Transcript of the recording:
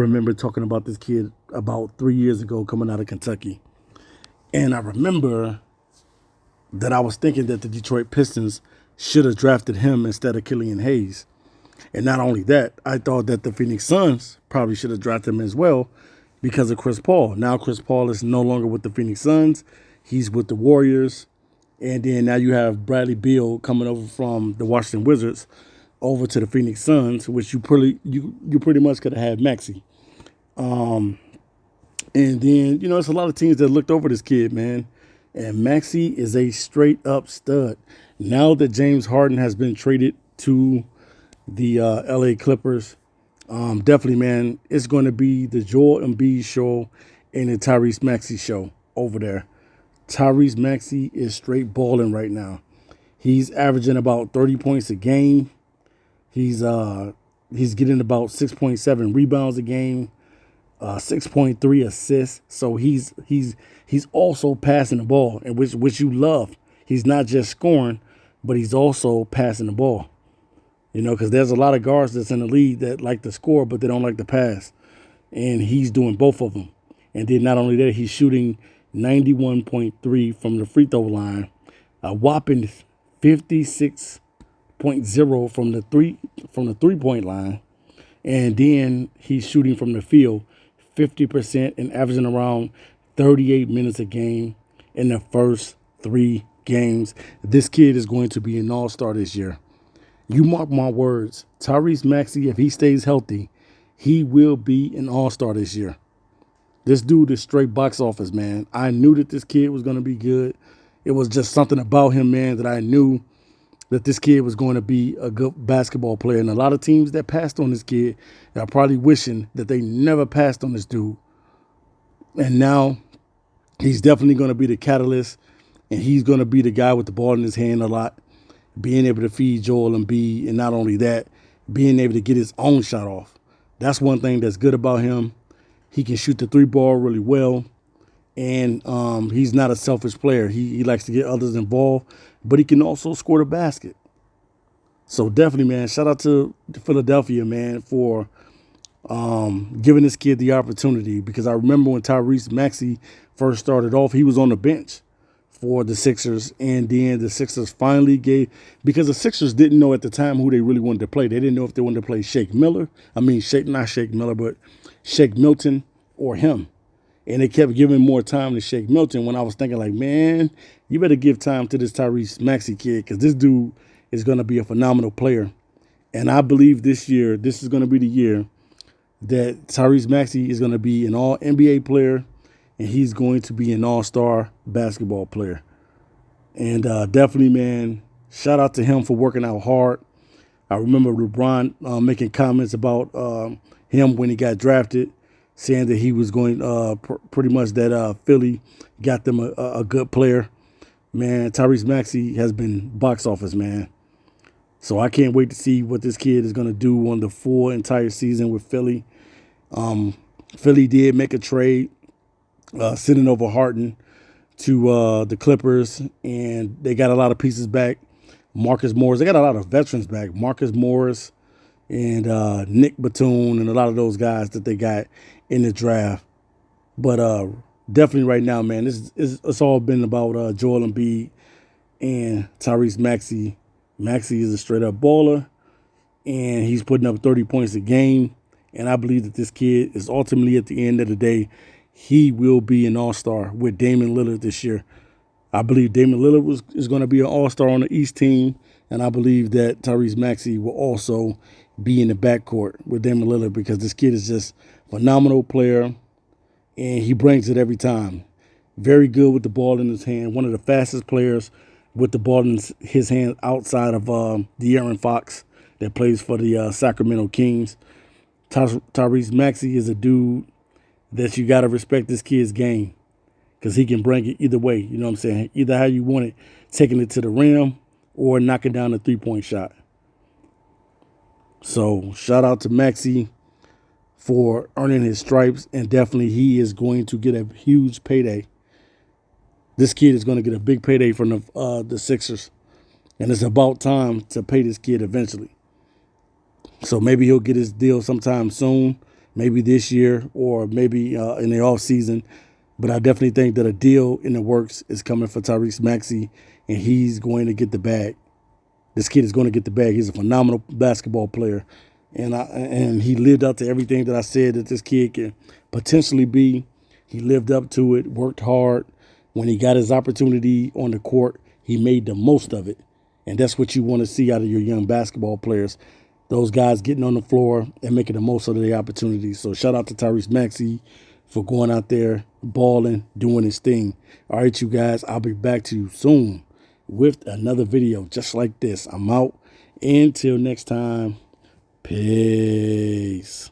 remember talking about this kid about 3 years ago coming out of Kentucky. And I remember that I was thinking that the Detroit Pistons should have drafted him instead of Killian Hayes. And not only that, I thought that the Phoenix Suns probably should have drafted him as well because of Chris Paul. Now Chris Paul is no longer with the Phoenix Suns. He's with the Warriors. And then now you have Bradley Beal coming over from the Washington Wizards over to the Phoenix Suns, which you pretty much could have had Maxey. And then, it's a lot of teams that looked over this kid, man. And Maxey is a straight up stud. Now that James Harden has been traded to the LA Clippers, definitely, man, it's going to be the Joel Embiid show and the Tyrese Maxey show over there. Tyrese Maxey is straight balling right now. He's averaging about 30 points a game. He's getting about 6.7 rebounds a game, 6.3 assists. So he's also passing the ball, and which you love. He's not just scoring, but he's also passing the ball. Because there's a lot of guards that's in the league that like to score, but they don't like to pass. And he's doing both of them. And then not only that, he's shooting 91.3 from the free throw line, a whopping 56.0 from the 3-point line, and then he's shooting from the field 50% and averaging around 38 minutes a game in the first 3 games. This kid is going to be an all-star this year. You mark my words, Tyrese Maxey, if he stays healthy, he will be an all-star this year. This dude is straight box office, man. I knew that this kid was going to be good. It was just something about him, man, that I knew that this kid was going to be a good basketball player. And a lot of teams that passed on this kid are probably wishing that they never passed on this dude. And now he's definitely going to be the catalyst, and he's going to be the guy with the ball in his hand a lot, being able to feed Joel Embiid, and not only that, being able to get his own shot off. That's one thing that's good about him. He can shoot the 3-ball really well, and he's not a selfish player. He likes to get others involved, but he can also score the basket. So definitely, man, shout out to Philadelphia, man, for giving this kid the opportunity, because I remember when Tyrese Maxey first started off, he was on the bench for the Sixers, and then the Sixers finally because the Sixers didn't know at the time who they really wanted to play. They didn't know if they wanted to play Shake Milton or him. And they kept giving more time to Shake Milton, when I was thinking like, man, you better give time to this Tyrese Maxey kid, because this dude is going to be a phenomenal player. And I believe this year, this is going to be the year that Tyrese Maxey is going to be an all-NBA player, and he's going to be an all-star basketball player. And definitely, man, shout out to him for working out hard. I remember LeBron making comments about him when he got drafted, saying that he was going pretty much that Philly got them a good player. Man, Tyrese Maxey has been box office, man. So I can't wait to see what this kid is going to do on the full entire season with Philly. Philly did make a trade, sending over Harden to the Clippers, and they got a lot of pieces back. Marcus Morris, they got a lot of veterans back. Marcus Morris and Nick Batum and a lot of those guys that they got in the draft. But definitely right now, man, it's all been about Joel Embiid and Tyrese Maxey. Maxey is a straight-up baller, and he's putting up 30 points a game. And I believe that this kid is ultimately, at the end of the day, he will be an all-star with Damian Lillard this year. I believe Damian Lillard is going to be an all-star on the East team, and I believe that Tyrese Maxey will also be in the backcourt with Damian Lillard, because this kid is just a phenomenal player, and he brings it every time. Very good with the ball in his hand. One of the fastest players with the ball in his hand outside of De'Aaron Fox that plays for the Sacramento Kings. Tyrese Maxey is a dude that you got to respect this kid's game, because he can bring it either way. You know what I'm saying? Either how you want it, taking it to the rim or knocking down a 3-point shot. So shout out to Maxey for earning his stripes, and definitely he is going to get a huge payday. This kid is going to get a big payday from the Sixers, and it's about time to pay this kid eventually. So maybe he'll get his deal sometime soon. maybe this year or maybe in the off season. But I definitely think that a deal in the works is coming for Tyrese Maxey, and he's going to get the bag. This kid is going to get the bag. He's a phenomenal basketball player, and he lived up to everything that I said that this kid can potentially be. He lived up to it, worked hard. When he got his opportunity on the court, he made the most of it. And that's what you want to see out of your young basketball players. Those guys getting on the floor and making the most of their opportunities. So shout out to Tyrese Maxey for going out there, balling, doing his thing. All right, you guys, I'll be back to you soon with another video just like this. I'm out. Until next time, peace.